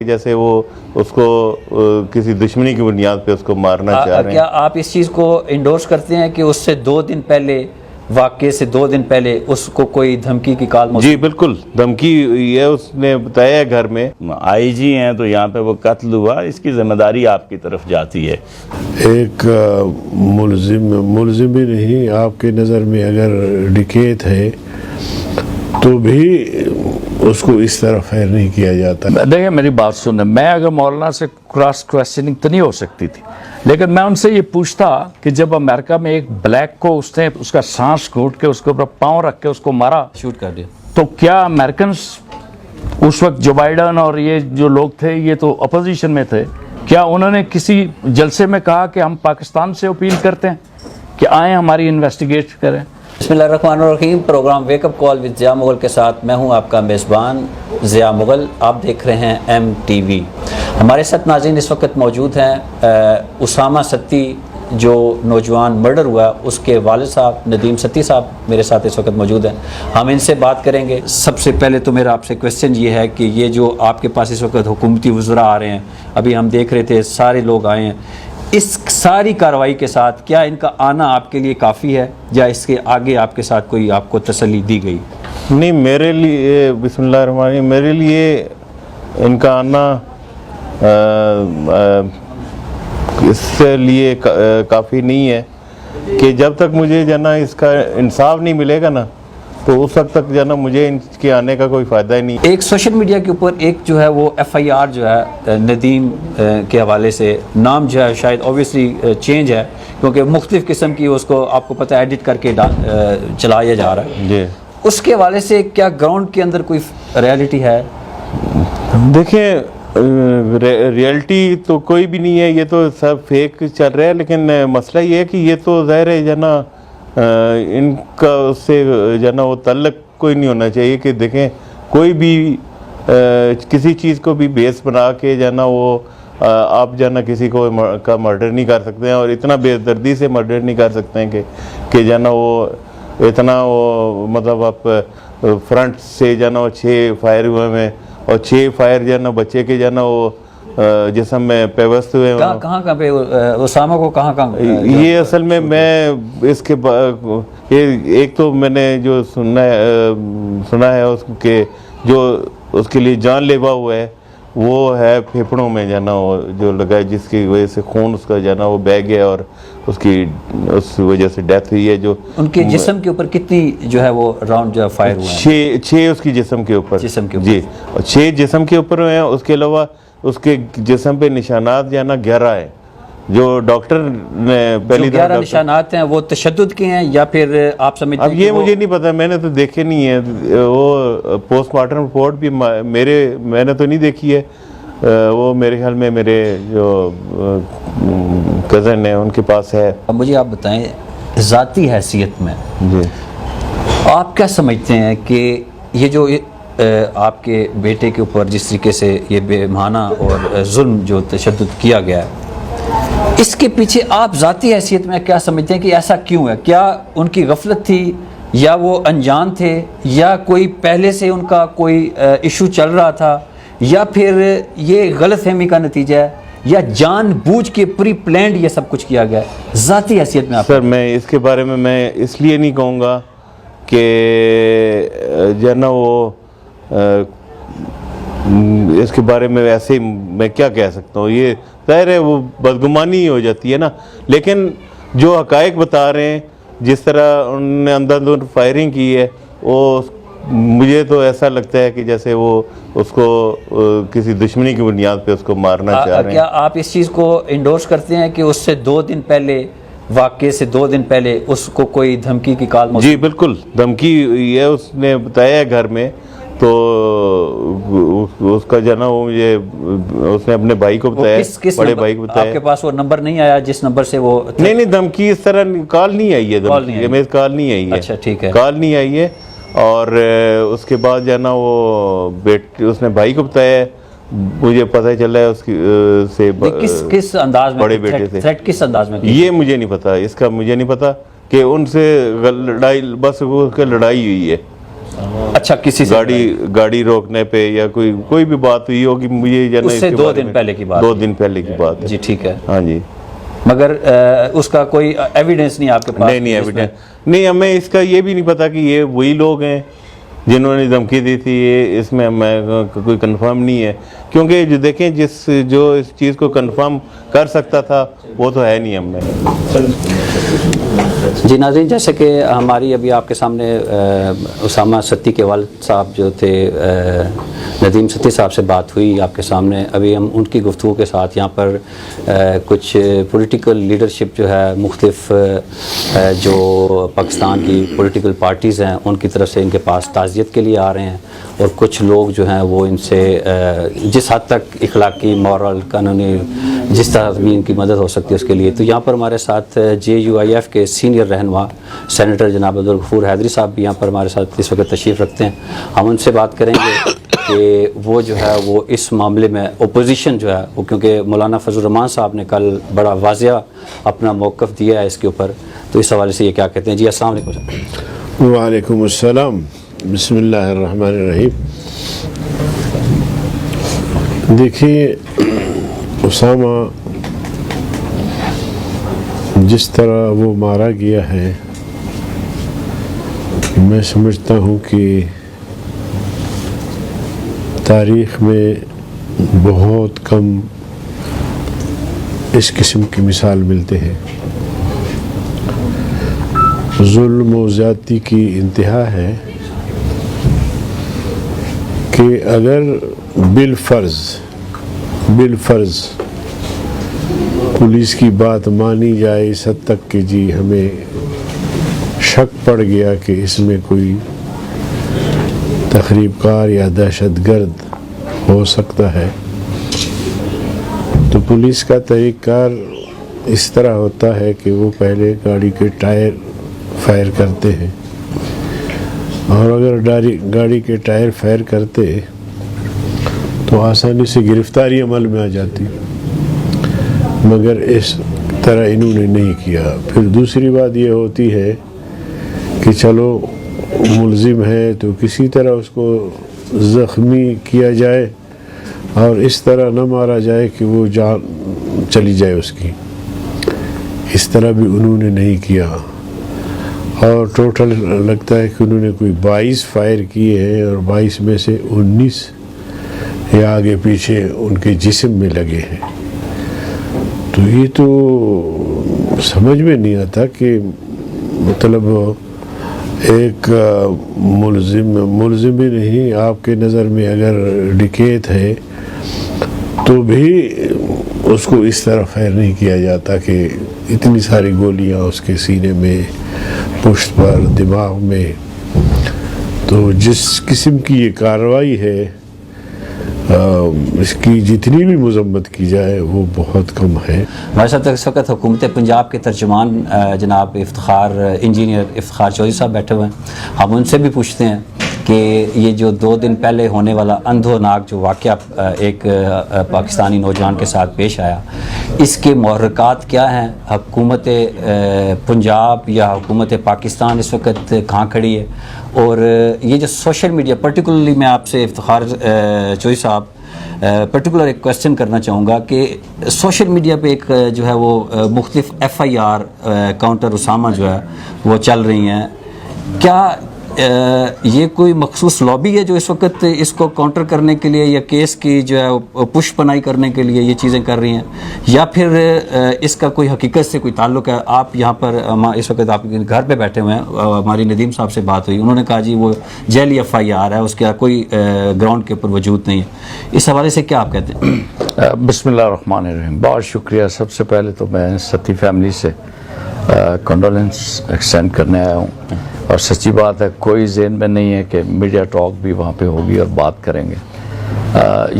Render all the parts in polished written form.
जैसे वो उसको किसी दुश्मनी की बुनियाद पे उसको मारना चाह रहे हैं। क्या आप इस चीज़ को इंडोर्स करते हैं कि उससे 2 दिन पहले, वाक़े से 2 दिन पहले उसको कोई धमकी की कॉल? जी बिल्कुल, धमकी ये उसने बताया है घर में। आईजी हैं तो यहाँ पे वो कत्ल हुआ, इसकी जिम्मेदारी आपकी तरफ जाती है। एक मुलजिम भी नहीं, आपकी नज़र में अगर डिकेत है तो भी उसको इस तरह फेयर नहीं किया जाता। देखिए मेरी बात सुने, मैं अगर मौलाना से क्रॉस क्वेश्चनिंग तो नहीं हो सकती थी, लेकिन मैं उनसे ये पूछता कि जब अमेरिका में एक ब्लैक को उसने उसका सांस घोट के उसके ऊपर पाँव रख के उसको मारा, शूट कर दिया, तो क्या अमेरिकन उस वक्त जो बाइडन और ये जो लोग थे ये तो अपोजिशन में थे, क्या उन्होंने किसी जलसे में कहा कि हम पाकिस्तान से अपील करते हैं कि आए हमारी इन्वेस्टिगेट करें? बिस्मिल्लाहिर्रहमानिर्रहीम। Programme wake up call with Zia Mughal के साथ मैं हूं आपका मेज़बान ज़िया मुग़ल। आप देख रहे हैं MTV। हमारे साथ नाज़रीन इस वक्त मौजूद हैं उसामा सत्ती, जो नौजवान मर्डर हुआ, उसके वालिद साहब नदीम सत्ती साहब मेरे साथ इस वक्त मौजूद हैं। हम इनसे बात करेंगे। सबसे पहले तो मेरा आपसे क्वेश्चन ये है कि ये जो आपके पास इस वक्त हुकूमती वज़रा आ रहे हैं, अभी हम देख रहे थे सारे लोग आए हैं, इस सारी कार्रवाई के साथ क्या इनका आना आपके लिए काफ़ी है या इसके आगे आपके साथ कोई आपको तसल्ली दी गई? नहीं, मेरे लिए बिस्मिल्लाहिर्रहमानिर्रहीम, मेरे लिए इनका आना इससे लिए काफ़ी नहीं है कि जब तक मुझे जना इसका इंसाफ नहीं मिलेगा ना, तो उस वक्त तक जना मुझे इनके आने का कोई फ़ायदा ही नहीं। एक सोशल मीडिया के ऊपर एक जो है वो FIR जो है नदीम के हवाले से, नाम जो है शायद ऑब्वियसली चेंज है क्योंकि मुख्तलिफ़ किस्म की उसको आपको पता है एडिट करके चलाया जा रहा है जी। उसके हवाले से क्या ग्राउंड के अंदर कोई रियलिटी है? देखिए, रियलिटी तो कोई भी नहीं है, ये तो सब फेक चल रहा है। लेकिन मसला ये है कि ये तो ज़ाहिर है जना इनका उससे जना वो तल्लक कोई नहीं होना चाहिए कि देखें कोई भी किसी चीज़ को भी बेस बना के जना वो आप जना किसी को का मर्डर नहीं कर सकते हैं, और इतना बेदर्दी से मर्डर नहीं कर सकते हैं कि जना वो इतना वो मतलब आप फ्रंट से जना वो 6 फायर हुए में, और 6 फायर जना बच्चे के जना वो जिसम में पेवस्त हुए। कहाँ पे उसामा को कहाँ ये असल में मैं इसके ये एक तो मैंने जो सुना है उसके जो उसके लिए जानलेवा हुआ है वो है फेफड़ों में जाना वो जो लगा है, जिसकी वजह से खून उसका जाना वो बह गया और उसकी उस वजह से डेथ हुई है। जो उनके जिस्म के ऊपर कितनी जो है वो राउंड जो फायर हुआ है? 6 उसकी जिस्म के ऊपर जी, और 6 जिस्म के ऊपर हुए हैं। उसके अलावा उसके जिस्म पे निशानात जाना 11 है, जो डॉक्टर ने पहली 11 निशानात हैं वो तशद्दुद के हैं या फिर आप समझते हैं? अब ये मुझे नहीं पता, मैंने तो देखे नहीं है। वो पोस्टमार्टम रिपोर्ट भी मैंने तो नहीं देखी है, वो मेरे ख्याल में मेरे जो कज़न है उनके पास है। अब मुझे आप बताएं ज़ाती हैसियत में जी, आप क्या समझते हैं कि ये जो आपके बेटे के ऊपर जिस तरीके से ये बेमाना और जुल्म जो तशद्दुद किया गया है, इसके पीछे आप ज़ाती हैसियत में क्या समझते हैं कि ऐसा क्यों है? क्या उनकी गफलत थी या वो अनजान थे या कोई पहले से उनका कोई इशू चल रहा था या फिर ये गलतफहमी का नतीजा है या जानबूझ के प्री प्लान्ड ये सब कुछ किया गया है? ज़ाती हैसियत में आप सर, मैं इसके बारे में मैं इसलिए नहीं कहूँगा कि जो ना वो इसके बारे में वैसे ही मैं क्या कह सकता हूँ, ये ज़ाहिर है वो बदगुमानी हो जाती है ना। लेकिन जो हकायक बता रहे हैं, जिस तरह उन्होंने अंधाधुंध फायरिंग की है, वो मुझे तो ऐसा लगता है कि जैसे वो उसको किसी दुश्मनी की बुनियाद पे उसको मारना चाह रहे हैं। क्या आप इस चीज़ को इंडोर्स करते हैं कि उससे 2 दिन पहले, वाक़े से 2 दिन पहले उसको कोई धमकी की कॉल? जी बिल्कुल, धमकी ये उसने बताया है घर में, तो उसका जना वो मुझे उसने अपने भाई को बताया, बड़े भाई को बताया। आपके पास वो नंबर नहीं आया जिस नंबर से वो? नहीं, धमकी इस तरह कॉल नहीं आई है, कॉल नहीं आई है। अच्छा ठीक है, कॉल नहीं आई है। और उसके बाद जना वो उसने भाई को बताया, मुझे पता चला है उसकी से किस अंदाज में, बड़े बेटे से थ्रेट किस अंदाज में? ये मुझे नहीं पता, इसका मुझे नहीं पता कि उनसे लड़ाई, बस उसकी लड़ाई हुई है। अच्छा, किसी से गाड़ी रोकने पे या कोई भी बात हुई होगी मुझे या उससे इसके 2 बारे दिन में। पहले की बात 2 दिन पहले की बात है जी, ठीक है। हाँ जी। मगर उसका कोई एविडेंस नहीं आपके पास? नहीं एविडेंस नहीं, हमें इसका ये भी नहीं पता कि ये वही लोग हैं जिन्होंने धमकी दी थी। ये इसमें मैं कोई कंफर्म नहीं है, क्योंकि जो देखें जो इस चीज़ को कंफर्म कर सकता था वो तो है नहीं हमें। जी नाज़रीन, जैसे कि हमारी अभी आपके सामने उसामा सत्ती के वालिद साहब जो थे, नदीम सत्ती साहब से बात हुई आपके सामने। अभी हम उनकी गुफ्तगू के साथ यहाँ पर कुछ पॉलिटिकल लीडरशिप जो है मुख्तलिफ जो पाकिस्तान की पॉलिटिकल पार्टीज़ हैं उनकी तरफ से इनके पास ताज़ियत के लिए आ रहे हैं, और कुछ लोग जो हैं वो इनसे जिस हद तक इखलाकी, मॉरल, कानूनी जिस तरह भी इनकी मदद हो सकती है उसके लिए। तो यहाँ पर हमारे साथ JUIF के सीनियर रहनुमा सेनेटर जनाब अब्दुल गफूर हैदरी साहब भी यहाँ पर हमारे साथ इस वक्त तशरीफ़ रखते हैं। हम उनसे बात करेंगे कि वो जो है वो इस मामले में अपोजिशन जो है वो, क्योंकि मौलाना फजल रहमान साहब ने कल बड़ा वाज़िया अपना मौक़िफ़ दिया है इसके ऊपर, तो इस हवाले से ये क्या कहते हैं। जी अस्सलाम वालेकुम। वालेकुम अस्सलाम, बिस्मिल्लाहिर्रहमानिर्रहीम। देखिए, उसामा जिस तरह वो मारा गया है, मैं समझता हूँ कि तारीख़ में बहुत कम इस किस्म की मिसाल मिलते हैं। जुल्म और ज़्यादती की इंतहा है कि अगर बिलफर्ज पुलिस की बात मानी जाए इस हद तक कि जी हमें शक पड़ गया कि इसमें कोई तखरीबकार या दहशतगर्द हो सकता है, तो पुलिस का तरीक़ार इस तरह होता है कि वो पहले गाड़ी के टायर फायर करते हैं, और अगर गाड़ी के टायर फायर करते तो आसानी से गिरफ्तारी अमल में आ जाती, मगर इस तरह इन्होंने नहीं किया। फिर दूसरी बात ये होती है कि चलो मुल्ज़िम है तो किसी तरह उसको ज़ख्मी किया जाए और इस तरह न मारा जाए कि वो जान चली जाए उसकी। इस तरह भी उन्होंने नहीं किया, और टोटल लगता है कि उन्होंने कोई 22 फायर किए हैं, और 22 में से 19 या आगे पीछे उनके जिस्म में लगे हैं। तो ये तो समझ में नहीं आता कि मतलब एक मुल्ज़िम ही नहीं, आपके नज़र में अगर डिकेत है तो भी उसको इस तरह फायर नहीं किया जाता कि इतनी सारी गोलियां उसके सीने में, पुश्त पर, दिमाग में। तो जिस किस्म की ये कार्रवाई है, इसकी जितनी भी मजम्मत की जाए वो बहुत कम है। हमारे साथ इस वक्त हुकूमत पंजाब के तर्जुमान जनाब इंजीनियर इफ्तिखार चौधरी साहब बैठे हुए हैं। हम उनसे भी पूछते हैं कि ये जो 2 दिन पहले होने वाला अंधोनाक जो वाक़या एक पाकिस्तानी नौजवान के साथ पेश आया, इसके मुहर्रिकात क्या हैं, हुकूमत पंजाब या हुकूमत पाकिस्तान इस वक्त कहाँ खड़ी है, और ये जो सोशल मीडिया, पर्टिकुलरली मैं आपसे इफ्तिखार चौधरी साहब पर्टिकुलर एक क्वेश्चन करना चाहूँगा कि सोशल मीडिया पे एक जो है वो मुख्तलिफ FIR काउंटर उसामा जो है वो चल रही हैं। क्या ये कोई मखसूस लॉबी है जो इस वक्त इसको काउंटर करने के लिए या केस की जो है पुश पनाई करने के लिए ये चीज़ें कर रही हैं, या फिर इसका कोई हकीकत से कोई ताल्लुक है? आप यहाँ पर इस वक्त आप घर पे बैठे हुए हैं, हमारी नदीम साहब से बात हुई, उन्होंने कहा जी वो जेली FIR है, उसका कोई ग्राउंड के ऊपर वजूद नहीं है। इस हवाले से क्या आप कहते हैं? बिस्मिल्लाहिर्रहमानिर्रहीम। बहुत शुक्रिया। सबसे पहले तो मैं सत्ती फैमिली से कंडोलेंस एक्सटेंड करने आया हूँ, और सच्ची बात है कोई ज़हन में नहीं है कि मीडिया टॉक भी वहाँ पे होगी और बात करेंगे।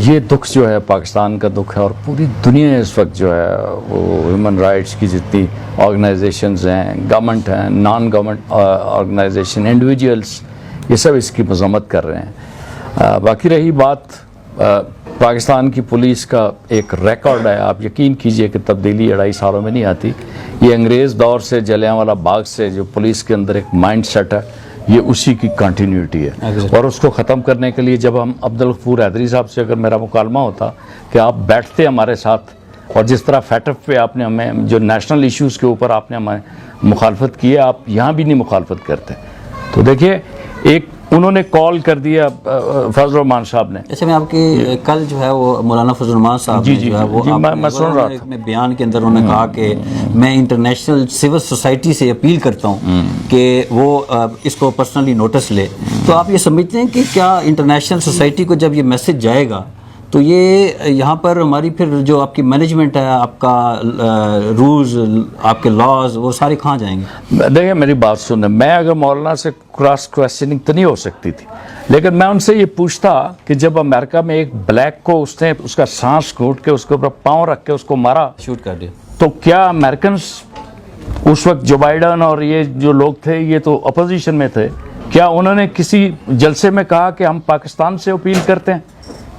ये दुख जो है पाकिस्तान का दुख है, और पूरी दुनिया इस वक्त जो है वो ह्यूमन राइट्स की जितनी ऑर्गेनाइजेशंस हैं, गवर्नमेंट हैं, नॉन गवर्नमेंट ऑर्गेनाइजेशन, इंडिविजुअल्स, ये सब इसकी मज़म्मत कर रहे हैं। बाकी रही बात पाकिस्तान की पुलिस का एक रिकॉर्ड है, आप यकीन कीजिए कि तब्दीली 2.5 सालों में नहीं आती। ये अंग्रेज़ दौर से, जलियांवाला बाग से जो पुलिस के अंदर एक माइंड सेट है, ये उसी की कंटिन्यूटी है। और उसको ख़त्म करने के लिए जब हम अब्दुल गफूर हैदरी साहब से अगर मेरा मुकालमा होता कि आप बैठते हमारे साथ और जिस तरह फैटअप पे आपने हमें जो नेशनल इश्यूज़ के ऊपर आपने हमें मुखालफत की है, आप यहाँ भी नहीं मुखालफत करते। तो देखिए, एक उन्होंने कॉल कर दिया फजल रहमान साहब ने। अच्छा, मैं आपकी कल जो है वो मौलाना फजल रहमान साहब जी, ने जी, जो है वो जी, मैं सुन रहा था। अपने बयान के अंदर उन्होंने कहा कि मैं इंटरनेशनल सिविल सोसाइटी से अपील करता हूँ कि वो इसको पर्सनली नोटिस ले। तो आप ये समझते हैं कि क्या इंटरनेशनल सोसाइटी को जब ये मैसेज जाएगा तो ये यहाँ पर हमारी फिर जो आपकी मैनेजमेंट है, आपका रूल्स, आपके लॉज, वो सारे कहाँ जाएंगे? देखिए, मेरी बात सुने, मैं अगर मौलाना से क्रॉस क्वेश्चनिंग तो नहीं हो सकती थी, लेकिन मैं उनसे ये पूछता कि जब अमेरिका में एक ब्लैक को उसने उसका सांस घूट के उसके ऊपर पाँव रख के उसको मारा, शूट कर दिया, तो क्या अमेरिकन उस वक्त जो बाइडन और ये जो लोग थे, ये तो अपोजिशन में थे, क्या उन्होंने किसी जलसे में कहा कि हम पाकिस्तान से अपील करते हैं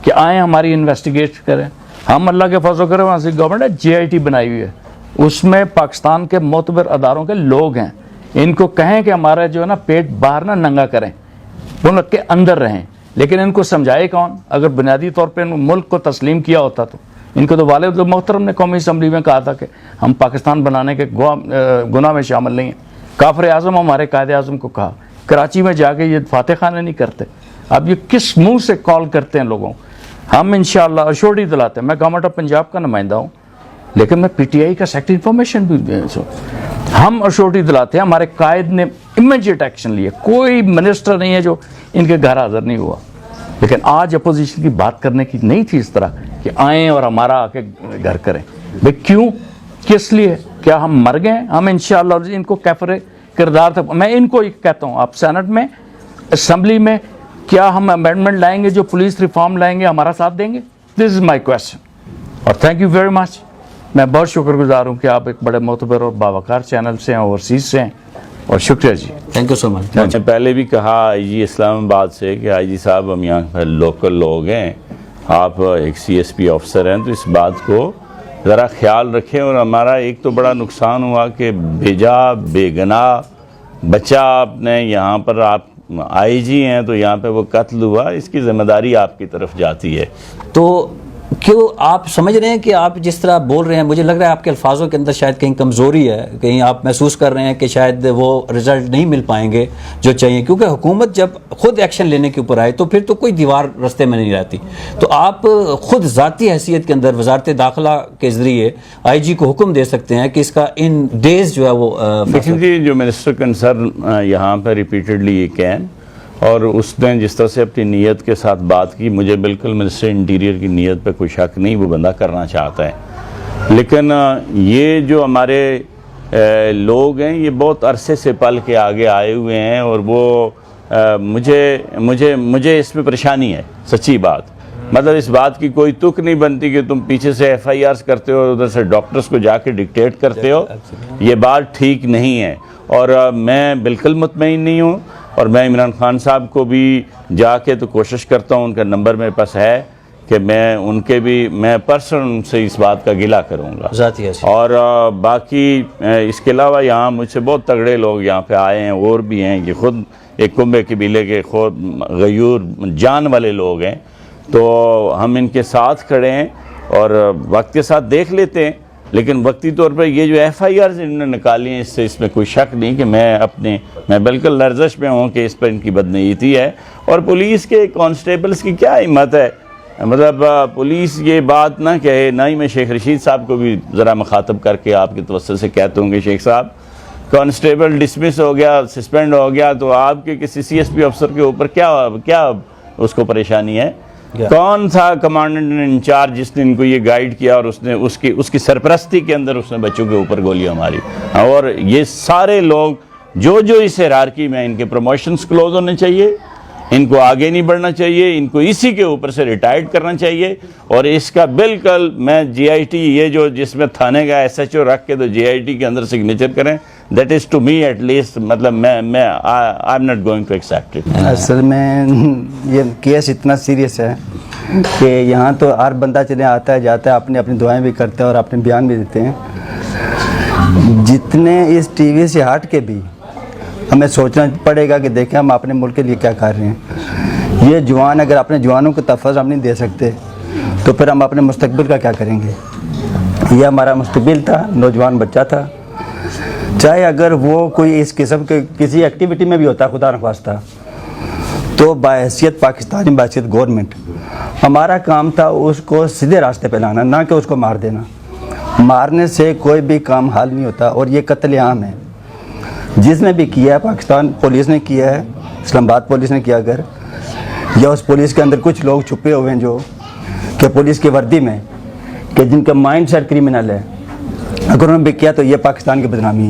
कि आए हमारी इन्वेस्टिगेट करें? हम अल्लाह के फजल करें, वहाँ से गवर्नमेंट ने JIT बनाई हुई है, उसमें पाकिस्तान के मोतबर अदारों के लोग हैं। इनको कहें कि हमारा जो है ना पेट बाहर ना नंगा करें, मुल्क के अंदर रहें, लेकिन इनको समझाए कौन? अगर बुनियादी तौर पर मुल्क को तस्लीम किया होता तो इनको तो वालिद मोहतरम ने कौमी असम्बली में कहा था कि हम पाकिस्तान बनाने के गुनाह में शामिल नहीं हैं। काफिर आज़म हमारे कायदे आज़म को कहा, कराची में जाके ये फातह खाने नहीं करते। अब ये किस मुंह से कॉल करते हैं लोगों? हम इंशाअल्लाह अश्योरिटी दिलाते हैं। मैं गवर्नमेंट ऑफ पंजाब का नुमाइंदा हूँ, लेकिन मैं PTI का सेक्रेटरी इंफॉर्मेशन भी हम अश्योरिटी दिलाते हैं। हमारे कायद ने इमीडिएट एक्शन लिए, कोई मिनिस्टर नहीं है जो इनके घर हाजिर नहीं हुआ। लेकिन आज अपोजिशन की बात करने की नहीं थी इस तरह कि आएँ और हमारा आके घर करें। भाई क्यों, किस लिए? क्या हम मर गए? हम इंशाअल्लाह इनको कैफरे किरदार तक, मैं इनको कहता हूँ, आप सेनेट में, असम्बली में क्या हम अमेंडमेंट लाएंगे जो पुलिस रिफॉर्म लाएंगे, हमारा साथ देंगे? This is my question. और थैंक यू वेरी मच। मैं बहुत शुक्रगुजार हूँ कि आप एक बड़े मोतबर और बावकार चैनल से हैं, ओवरसीज से हैं, और शुक्रिया जी, थैंक यू सो मच। मैंने पहले भी कहा IG इस्लामाबाद से कि IG साहब हम यहाँ पर लोकल लोग हैं, आप एक CSP ऑफिसर हैं, तो इस बात को ज़रा ख्याल रखें। और हमारा एक तो बड़ा नुकसान हुआ कि बेजा बेगनाह बच्चा आपने यहाँ पर, आप IG हैं तो यहाँ पे वो कत्ल हुआ, इसकी ज़िम्मेदारी आपकी तरफ जाती है। तो क्यों आप समझ रहे हैं कि आप जिस तरह बोल रहे हैं, मुझे लग रहा है आपके अल्फाजों के अंदर शायद कहीं कमज़ोरी है, कहीं आप महसूस कर रहे हैं कि शायद वो रिजल्ट नहीं मिल पाएंगे जो चाहिए, क्योंकि हुकूमत जब खुद एक्शन लेने के ऊपर आए तो फिर तो कोई दीवार रास्ते में नहीं रहती। तो आप खुद ज़ाती हैसियत के अंदर वजारत दाखिला के ज़रिए IG को हुक्म दे सकते हैं कि इसका इन डेज जो है वो लेकिन जी जो मिनिस्टर कंसर्न यहाँ पर रिपीटेडली ये कहें, और उसने जिस तरह से अपनी नीयत के साथ बात की, मुझे बिल्कुल मिनिस्टर इंटीरियर की नीयत पे कोई शक नहीं, वो बंदा करना चाहता है। लेकिन ये जो हमारे लोग हैं, ये बहुत अरसे से पल के आगे आए हुए हैं, और वो मुझे इसमें परेशानी है, सच्ची बात। मतलब इस बात की कोई तुक नहीं बनती कि तुम पीछे से FIRs करते हो, उधर से डॉक्टर्स को जाके डिक्टेट करते हो, ये बात ठीक नहीं है। और मैं बिल्कुल मुतमईन नहीं हूँ, और मैं इमरान खान साहब को भी जाके तो कोशिश करता हूँ, उनका नंबर मेरे पास है कि मैं पर्सनल उनसे इस बात का गिला करूँगा। और बाकी इसके अलावा यहाँ मुझसे बहुत तगड़े लोग यहाँ पे आए हैं, और भी हैं, ये खुद एक कुंबे कबीले के खुद गयूर जान वाले लोग हैं, तो हम इनके साथ खड़े हैं और वक्त के साथ देख लेते हैं। लेकिन वक्ती तौर पर ये जो FIRs इन्होंने निकाली हैं, इसमें कोई शक नहीं कि मैं बिल्कुल लर्जश में हूँ कि इस पर इनकी बदनीयती है। और पुलिस के कांस्टेबल्स की क्या हिम्मत है, मतलब पुलिस ये बात ना कहे। ना ही मैं शेख रशीद साहब को भी ज़रा मुखातब करके आपके तवज्जो से कहता हूँ कि शेख साहब, कांस्टेबल डिसमिस हो गया, सस्पेंड हो गया, तो आपके किसी CSP अफसर के ऊपर क्या उसको परेशानी है? कौन था कमांडेंट इंचार्ज जिसने इनको ये गाइड किया और उसने उसकी सरपरस्ती के अंदर उसने बच्चों के ऊपर गोलियां मारी? और ये सारे लोग जो इस हिरार्की में, इनके प्रमोशंस क्लोज होने चाहिए, इनको आगे नहीं बढ़ना चाहिए, इनको इसी के ऊपर से रिटायर्ड करना चाहिए। और इसका बिल्कुल मैं GIT ये जो जिसमें थाने का SHO रख के तो GIT के अंदर सिग्नेचर करें, that is to me at least, मतलब I am not going to accept it. असल में ये केस इतना सीरियस है कि यहाँ तो हर बंदा चले आता है जाता है, अपनी दुआएं भी करते हैं और अपने बयान भी देते हैं। जितने इस TV से हट के भी हमें सोचना पड़ेगा कि देखें हम अपने मुल्क के लिए क्या कर रहे हैं। ये जवान अगर अपने जवानों को तहफ़्फ़ुज़ हम नहीं दे सकते तो फिर हम अपने मुस्तकबिल का क्या करेंगे। ये हमारा मुस्तकबिल था, नौजवान बच्चा था, चाहे अगर वो कोई इस किस्म के किसी एक्टिविटी में भी होता खुदा न खास्ता, तो बाहैसियत पाकिस्तानी, बाहैसियत गवर्नमेंट, हमारा काम था उसको सीधे रास्ते पे लाना, ना कि उसको मार देना। मारने से कोई भी काम हल नहीं होता और ये कत्लेआम है। जिसने भी किया है, पाकिस्तान पुलिस ने किया है, इस्लामाबाद पुलिस ने किया, अगर या उस पुलिस के अंदर कुछ लोग छुपे हुए हैं जो कि पुलिस की वर्दी में, कि जिनका माइंड सेट क्रिमिनल है, अगर उन्होंने भी किया तो ये पाकिस्तान की बदनामी है।